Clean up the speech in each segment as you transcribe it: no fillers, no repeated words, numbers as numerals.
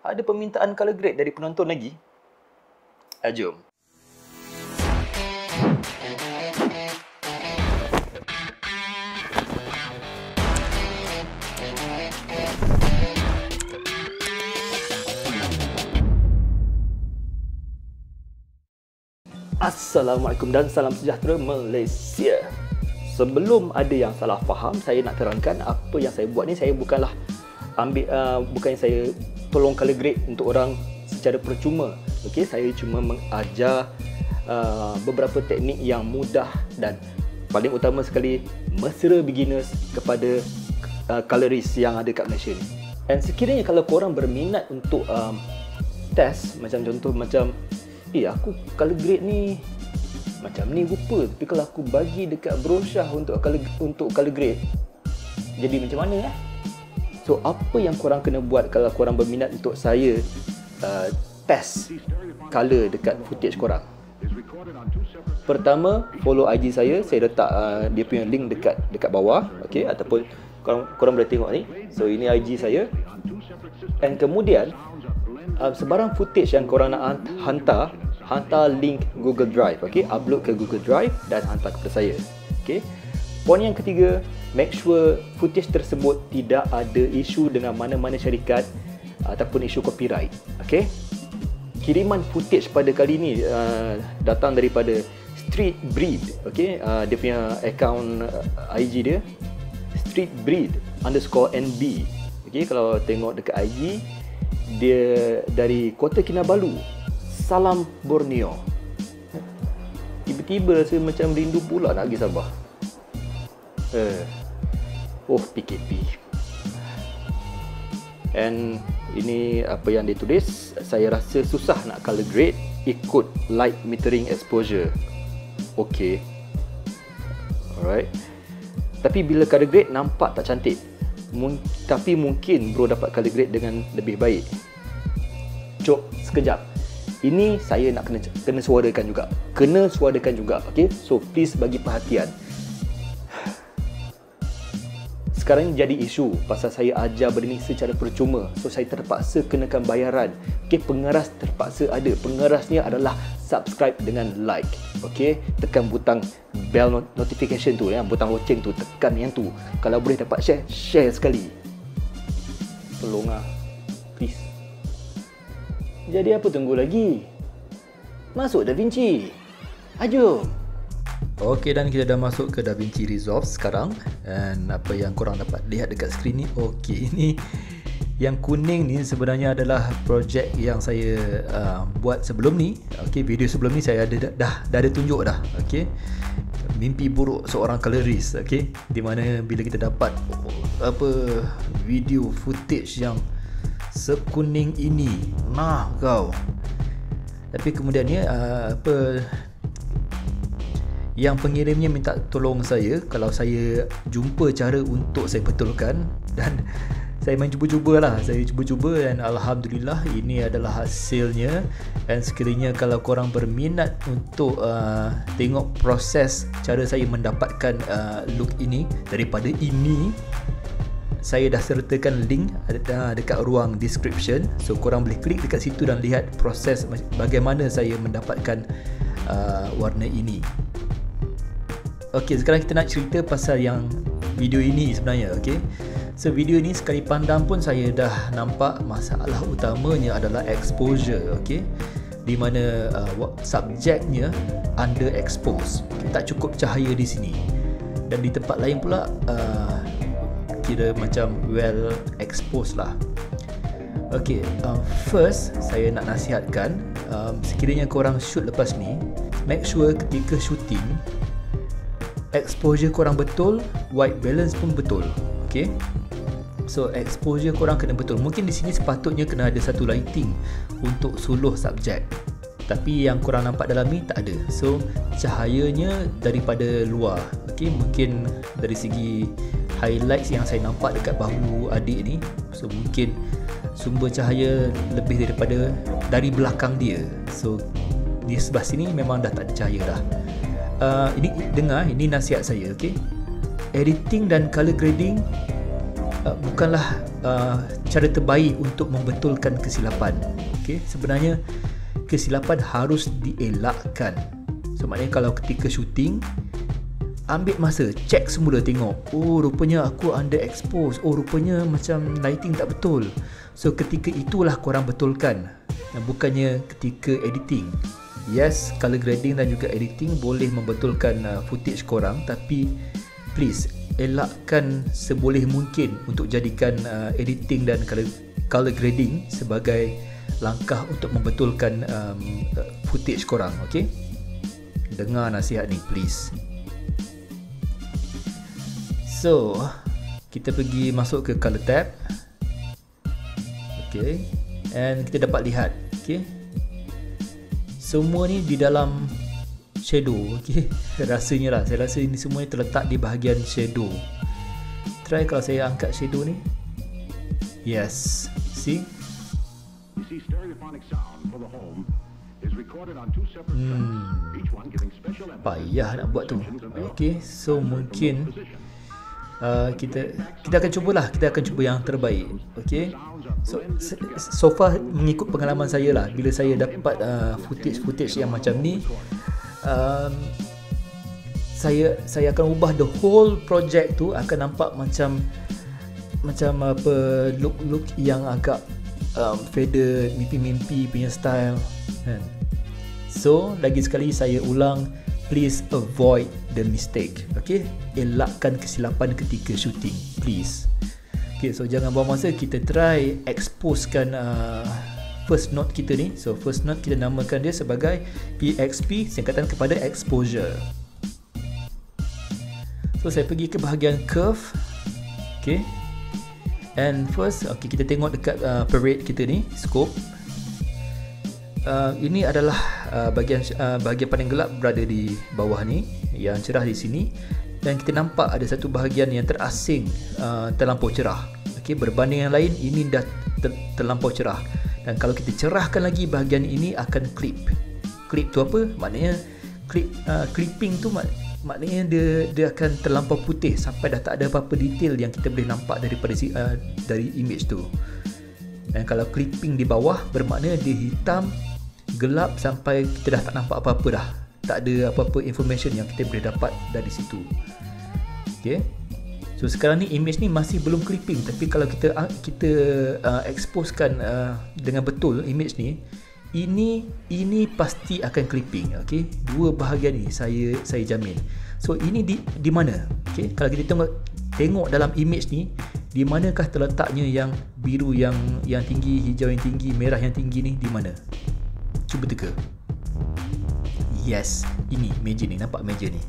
Ada permintaan color grade dari penonton lagi? Jom. Assalamualaikum dan salam sejahtera Malaysia. Sebelum ada yang salah faham, saya nak terangkan apa yang saya buat ni, saya bukanlah bukan saya tolong color grade untuk orang secara percuma. Okey, saya cuma mengajar beberapa teknik yang mudah dan paling utama sekali mesra beginners kepada colorist yang ada kat Malaysia ni. Dan sekiranya kalau korang berminat untuk test, macam contoh macam aku color grade ni macam ni rupa, tapi kalau aku bagi dekat brochure untuk color grade, jadi macam mana So apa yang korang kena buat kalau korang berminat untuk saya test color dekat footage korang? Pertama, follow IG saya letak dia punya link dekat bawah, okey, ataupun korang boleh tengok ni. So ini IG saya. Dan kemudian sebarang footage yang korang nak hantar link Google Drive, okey, upload ke Google Drive dan hantar kepada saya. Okey. Poin yang ketiga, make sure footage tersebut tidak ada isu dengan mana-mana syarikat ataupun isu copyright. Okey. Kiriman footage pada kali ni datang daripada Street Breed, okey. Dia punya account IG dia streetbreed_NB. Okey, kalau tengok dekat IG dia dari Kota Kinabalu, Salam Borneo. Tiba-tiba rasa macam rindu pula nak pergi Sabah. PKP. And ini apa yang dia tulis, saya rasa susah nak color grade ikut light metering exposure. Okey. Alright. Tapi bila color grade nampak tak cantik. Tapi mungkin bro dapat color grade dengan lebih baik. Cuk, sekejap. Ini saya nak kena suarakan juga. Okey. So please bagi perhatian. Sekarang jadi isu pasal saya ajar benda ni secara percuma. So saya terpaksa kenakan bayaran. Okey, pengeras terpaksa ada. Pengerasnya adalah subscribe dengan like. Okey, tekan butang bell notification tu, butang loceng tu, tekan yang tu. Kalau boleh dapat share sekali. Tolonglah. Please. Jadi apa tunggu lagi? Masuk DaVinci. Jom. Okey, dan kita dah masuk ke DaVinci Resolve sekarang. Dan apa yang korang dapat lihat dekat skrin ni, okey, ini yang kuning ni sebenarnya adalah projek yang saya buat sebelum ni. Okey, video sebelum ni saya dah ada tunjuk dah. Okey, mimpi buruk seorang colorist. Okey, di mana bila kita dapat video footage yang sekuning ini, nah kau. Tapi kemudiannya yang pengirimnya minta tolong saya kalau saya jumpa cara untuk saya betulkan, dan saya main cuba-cuba dan alhamdulillah ini adalah hasilnya. Dan sekiranya kalau korang berminat untuk tengok proses cara saya mendapatkan look ini daripada ini, saya dah sertakan link dekat ruang description. So korang boleh klik dekat situ dan lihat proses bagaimana saya mendapatkan warna ini. Okey, sekarang kita nak cerita pasal yang video ini sebenarnya. Okey, so video ini sekali pandang pun saya dah nampak masalah utamanya adalah exposure. Okey, di mana subjeknya underexposed, tak cukup cahaya di sini, dan di tempat lain pula kira macam well exposed lah. Okey, first saya nak nasihatkan, sekiranya korang shoot lepas ni, make sure ketika shooting exposure korang betul, white balance pun betul. Okey, so exposure korang kena betul. Mungkin di sini sepatutnya kena ada satu lighting untuk suluh subjek, tapi yang korang nampak dalam ni tak ada. So cahayanya daripada luar. Okey, mungkin dari segi highlights yang saya nampak dekat bahu adik ni, so mungkin sumber cahaya lebih dari belakang dia. So di sebelah sini memang dah tak ada cahaya dah. Ini dengar, ini nasihat saya. Okey, editing dan color grading bukanlah cara terbaik untuk membetulkan kesilapan. Okay? Sebenarnya kesilapan harus dielakkan. So maknanya kalau ketika shooting, ambil masa, check semula, tengok, oh rupanya aku underexpose, oh rupanya macam lighting tak betul. So ketika itulah korang betulkan, bukannya ketika editing. Yes, color grading dan juga editing boleh membetulkan footage korang, tapi please elakkan seboleh mungkin untuk jadikan editing dan color grading sebagai langkah untuk membetulkan footage korang. Okay? Dengar nasihat ni please. So, kita pergi masuk ke color tab. Okay, and kita dapat lihat, okay, semua ni di dalam shadow. Okay, rasanya lah, saya rasa ini semua terletak di bahagian shadow. Try kalau saya angkat shadow ni. Yes, see? Payah nak buat tu. Okay, so mungkin kita akan cubalah, kita akan cuba yang terbaik. Okay, so far mengikut pengalaman saya lah, bila saya dapat footage yang macam ni, saya akan ubah the whole project tu, akan nampak macam apa, look yang agak faded, mimpi-mimpi punya style kan. So lagi sekali saya ulang, please avoid the mistake. Okay, elakkan kesilapan ketika shooting, please. Okay, so jangan buang masa, kita try exposekan first note kita ni. So first note kita namakan dia sebagai EXP, singkatan kepada exposure. So saya pergi ke bahagian curve. Okay, and first, okay, kita tengok dekat parade kita ni, scope. Ini adalah bahagian paling gelap berada di bawah ni, yang cerah di sini, dan kita nampak ada satu bahagian yang terasing, terlampau cerah. Okay, berbanding yang lain, ini dah terlampau cerah, dan kalau kita cerahkan lagi bahagian ini akan clip. Clip tu apa? Maknanya clipping tu maknanya dia akan terlampau putih sampai dah tak ada apa-apa detail yang kita boleh nampak daripada dari image tu. Dan kalau clipping di bawah, bermakna dia hitam gelap sampai kita dah tak nampak apa-apa dah. Tak ada apa-apa information yang kita boleh dapat dari situ. Okay, so sekarang ni image ni masih belum clipping, tapi kalau kita exposekan dengan betul image ni, ini pasti akan clipping. Okay, dua bahagian ni saya jamin. So ini di mana? Okay, kalau kita tengok dalam image ni, di manakah terletaknya yang biru yang tinggi, hijau yang tinggi, merah yang tinggi ni, di mana? Cuba teka. Yes, ini meja ni, nampak meja ni.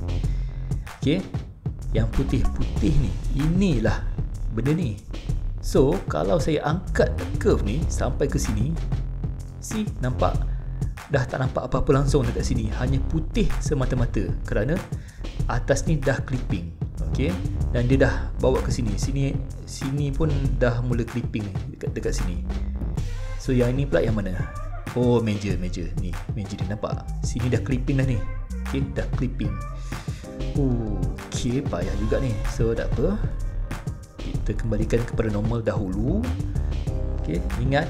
Okay, yang putih-putih ni, inilah benda ni. So kalau saya angkat curve ni sampai ke sini, see, nampak dah tak nampak apa-apa langsung dekat sini, hanya putih semata-mata kerana atas ni dah clipping. Okay, dan dia dah bawa ke sini pun dah mula clipping dekat sini. So yang ini pula yang mana? Oh, meja ni, meja ni, nampak sini dah clipping dah ni. Okay, dah clipping. Okay, payah juga ni. So tak apa, kita kembalikan kepada normal dahulu. Okay, ingat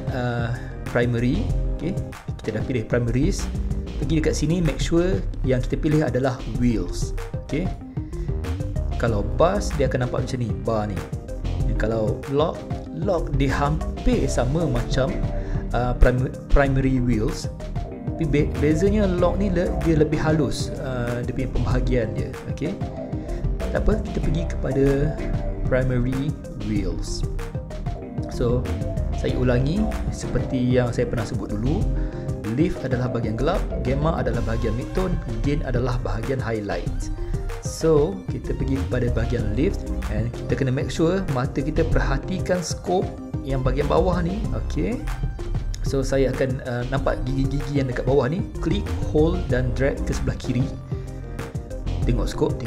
primary. Okay, kita dah pilih primaries. Pergi dekat sini, make sure yang kita pilih adalah wheels. Okay, kalau bars dia akan nampak macam ni, bar ni. Dan kalau lock dia hampir sama macam primary wheels, tapi bezanya lock ni dia lebih halus, dia punya pembahagian dia. Okay, tak apa, kita pergi kepada primary wheels. So saya ulangi seperti yang saya pernah sebut dulu. Lift adalah bahagian gelap, gamma adalah bahagian midtone, gain adalah bahagian highlight. So kita pergi kepada bahagian lift, and kita kena make sure mata kita perhatikan scope yang bahagian bawah ni. Okay, so saya akan nampak gigi-gigi yang dekat bawah ni, klik, hold dan drag ke sebelah kiri. Tengok scope.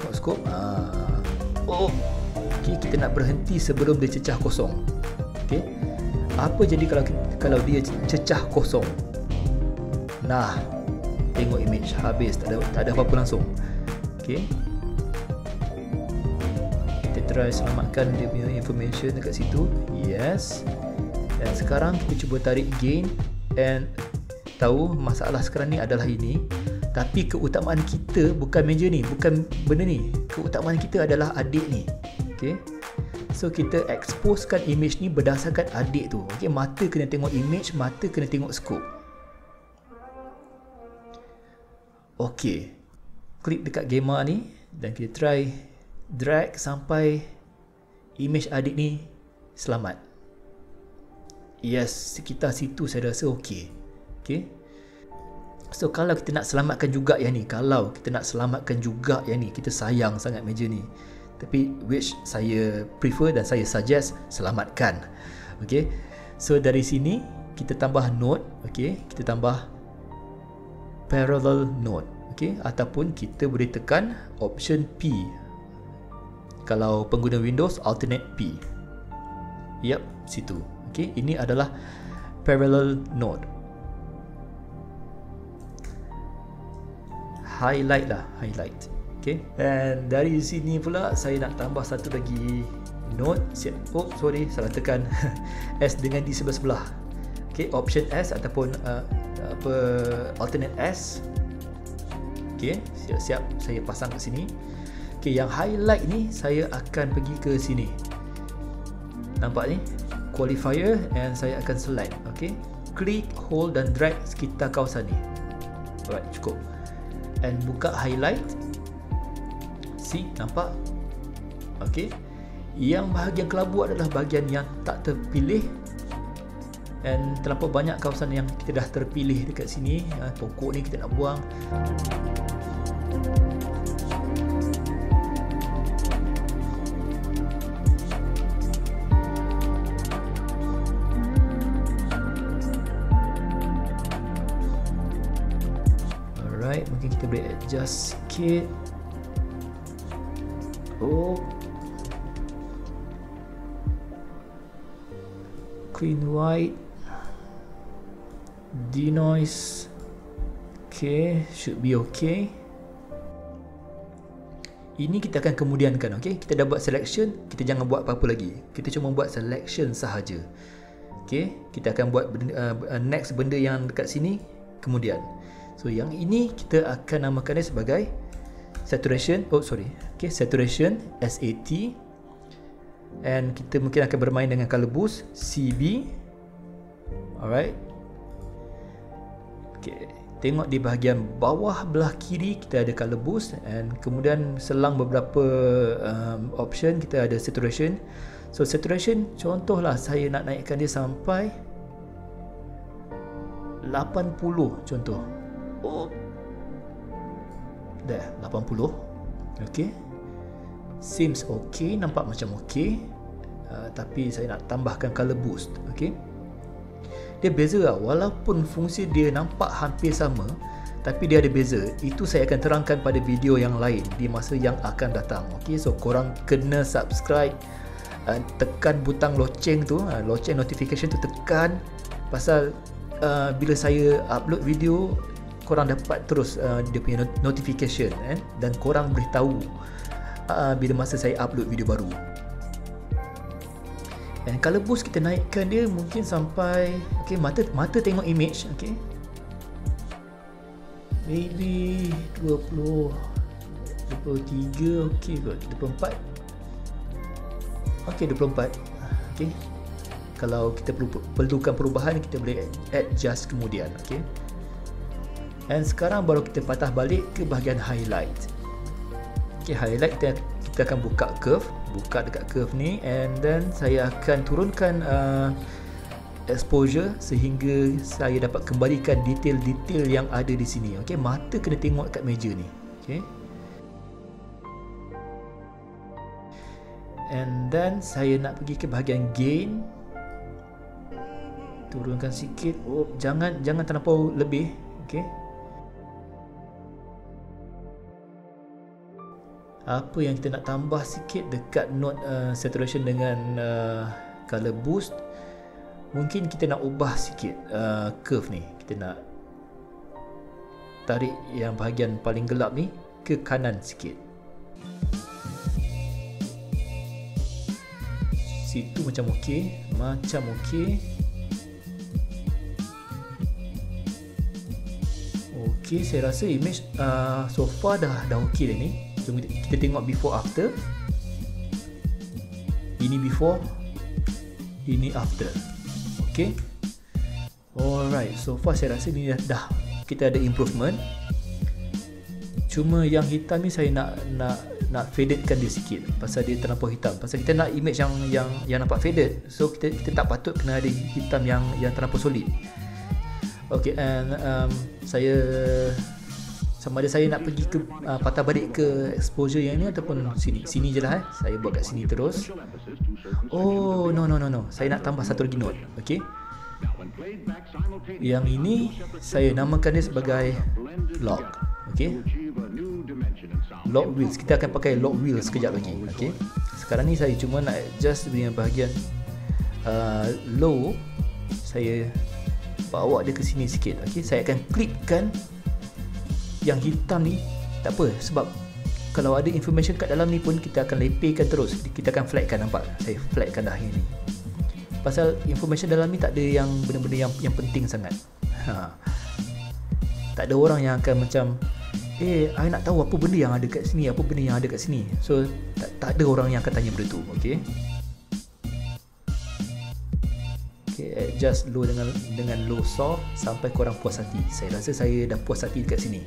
Okay, kita nak berhenti sebelum dia cecah kosong. Okay, apa jadi kalau dia cecah kosong? Nah, tengok image habis, tak ada apa-apa langsung. Okay, kita try selamatkan dia punya information dekat situ. Yes. Dan sekarang kita cuba tarik gain, and tahu masalah sekarang ni adalah ini. Tapi keutamaan kita bukan meja ni, bukan benda ni. Keutamaan kita adalah adik ni. Okay. So kita exposekan image ni berdasarkan adik tu. Okay, mata kena tengok image, mata kena tengok scope. Okay, klik dekat gamma ni dan kita try drag sampai image adik ni selamat. Yes, sekitar situ saya rasa okay. Okay. So kalau kita nak selamatkan juga yang ni, kalau kita nak selamatkan juga yang ni, kita sayang sangat meja ni, tapi which saya prefer dan saya suggest selamatkan. Okay. So dari sini kita tambah node. Okay, kita tambah parallel node. Okay, ataupun kita boleh tekan option P. Kalau pengguna Windows, alternate P. Yep, situ. Okay, ini adalah parallel node. Highlight lah, highlight. Okay, dan dari sini pula saya nak tambah satu lagi node. Oh sorry, salah tekan S dengan di sebelah-sebelah. Okay, option S ataupun alternate S. Okay, siap-siap saya pasang kat sini. Okay, yang highlight ni saya akan pergi ke sini. Nampak ni? Qualifier, and saya akan select. Okay, klik, hold dan drag sekitar kawasan ni. Alright, cukup. And buka highlight. See, nampak? Okay, yang bahagian kelabu adalah bahagian yang tak terpilih, and terlampau banyak kawasan yang kita dah terpilih dekat sini. Pokok ni kita nak buang. Alright, mungkin kita boleh adjust sikit. Oh, clean white, denoise. Okay, should be okay. Ini kita akan kemudiankan. Okay, kita dah buat selection, kita jangan buat apa-apa lagi, kita cuma buat selection sahaja. Okay, kita akan buat next benda yang dekat sini kemudian. So yang ini kita akan namakan dia sebagai saturation. Oh sorry, okay, saturation, SAT. And kita mungkin akan bermain dengan color boost, CB. Alright. Okay, tengok di bahagian bawah belah kiri kita ada color boost, and kemudian selang beberapa option kita ada saturation. So saturation, contohlah saya nak naikkan dia sampai 80 contoh. Oh, dah 80. Okay, seems okay, nampak macam okay. Tapi saya nak tambahkan color boost. Okay, dia beza lah. Walaupun fungsi dia nampak hampir sama, tapi dia ada beza. Itu saya akan terangkan pada video yang lain di masa yang akan datang. Okay, so korang kena subscribe, tekan butang loceng tu, loceng notification tu tekan, pasal bila saya upload video, korang dapat terus dia punya notification, dan korang boleh tahu bila masa saya upload video baru. Dan color boost kita naikkan dia mungkin sampai, okay, mata tengok image. Okay, maybe 20, 23, okay kot, 24. Okay, 24. Okay, kalau kita perlukan perubahan, kita boleh adjust kemudian. Okay, dan sekarang baru kita patah balik ke bahagian highlight. Okay, highlight kita akan buka curve, buka dekat curve ni, and then saya akan turunkan exposure sehingga saya dapat kembalikan detail-detail yang ada di sini. Okay, mata kena tengok kat meja ni. Okay, and then saya nak pergi ke bahagian gain, turunkan sikit. Oh, jangan terlampau lebih. Okay, apa yang kita nak tambah sikit dekat node saturation dengan color boost, mungkin kita nak ubah sikit curve ni. Kita nak tarik yang bahagian paling gelap ni ke kanan sikit. situ macam okey, okey, saya rasa image so far dah okey dah ni. Jom kita tengok before after. Ini before, ini after. Okey. Alright, so far saya rasa ni dah kita ada improvement. Cuma yang hitam ni saya nak fadedkan dia sikit pasal dia terlampau hitam. Pasal kita nak image yang nampak faded. So kita tak patut kena ada hitam yang terlampau solid. Okay, and saya sama ada saya nak pergi ke patah balik ke exposure yang ni ataupun sini je lah. Saya buat kat sini terus. Oh no, saya nak tambah satu lagi note. Okay, yang ini saya namakan dia sebagai log. Okay, log wheels. Kita akan pakai log wheels sekejap lagi. Okay, sekarang ni saya cuma nak adjust dengan bahagian low. Saya bawa dia ke sini sikit. Okay, saya akan klikkan yang hitam ni. Tak apa, sebab kalau ada information kat dalam ni pun kita akan lepehkan terus. Kita akan flagkan, nampak? Saya flagkan dah yang ni. Pasal information dalam ni tak ada yang benda-benda yang penting sangat. Tak ada orang yang akan macam I nak tahu apa benda yang ada kat sini, apa benda yang ada kat sini. So tak ada orang yang akan tanya benda tu. Okay, adjust low dengan low soft sampai korang puas hati. Saya rasa saya dah puas hati dekat sini.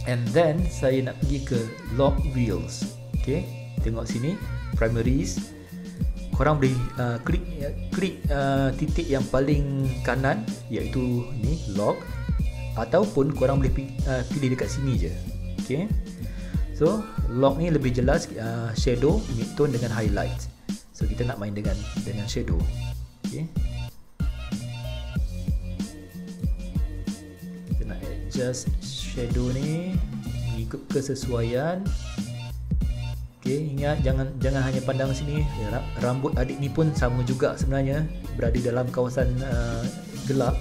And then saya nak pergi ke log wheels. Okay, tengok sini, primaries. Korang boleh klik titik yang paling kanan, iaitu ni log, ataupun korang boleh pilih dekat sini je. Okay, so log ni lebih jelas, shadow, midtone dengan highlight. So kita nak main dengan shadow. Okay, kita nak adjust shadow ni mengikut kesesuaian. Okay, ingat jangan hanya pandang sini. Rambut adik ni pun sama juga sebenarnya, berada dalam kawasan gelap.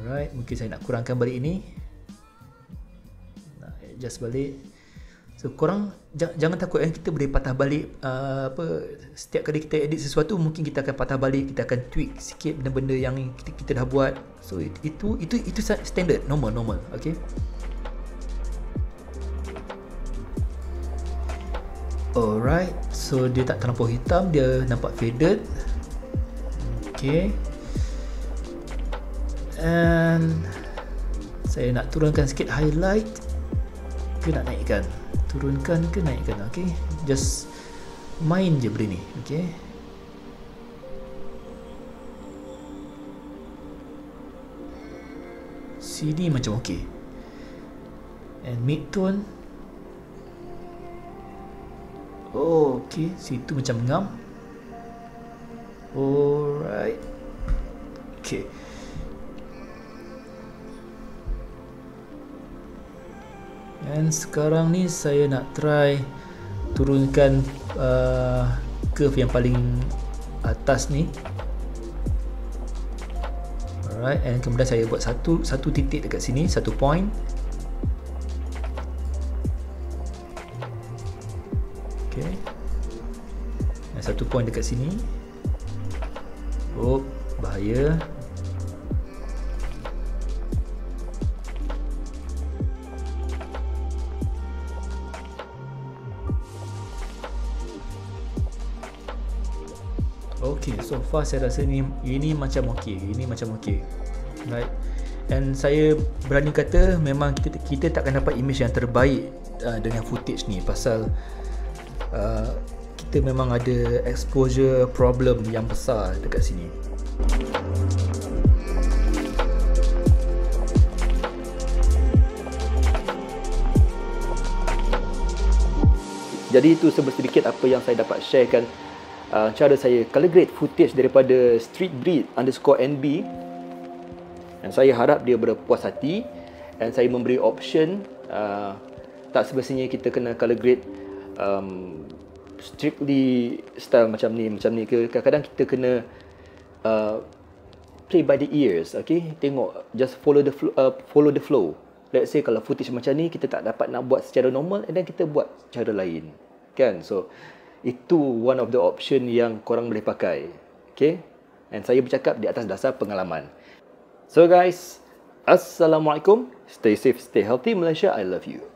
Alright, mungkin saya nak kurangkan balik ini. Nak adjust balik. So korang jangan takut kita boleh patah balik setiap kali kita edit sesuatu, mungkin kita akan patah balik, kita akan tweak sikit benda-benda yang kita dah buat. So itu standard, normal. Okay, alright, so dia tak terlampau hitam, dia nampak faded. Okay, and saya nak turunkan sikit highlight ke nak naikkan, turunkan ke naikkan. Okay, just main je benda ni. Okay, sini macam okay, and midtone. Oh, okay, situ macam ngam. Alright. Okay, dan sekarang ni saya nak try turunkan curve yang paling atas ni. Alright, and kemudian saya buat satu titik dekat sini, satu point. Okay, dan satu point dekat sini. Oh, bahaya. Okay, so far saya rasa ini macam okay. Right. And saya berani kata memang kita takkan dapat image yang terbaik dengan footage ni, pasal kita memang ada exposure problem yang besar dekat sini. Jadi itu sedikit apa yang saya dapat sharekan, cara saya color grade footage daripada streetbreed_nb, dan saya harap dia berpuas hati. Dan saya memberi option, tak semestinya kita kena color grade strictly style macam ni ke. Kadang-kadang kita kena play by the ears. Okay, tengok, just follow the flow. let's say kalau footage macam ni kita tak dapat nak buat secara normal, and then kita buat cara lain, kan? So itu one of the option yang korang boleh pakai. Okay, and saya bercakap di atas dasar pengalaman. So guys, Assalamualaikum, stay safe, stay healthy. Malaysia, I love you.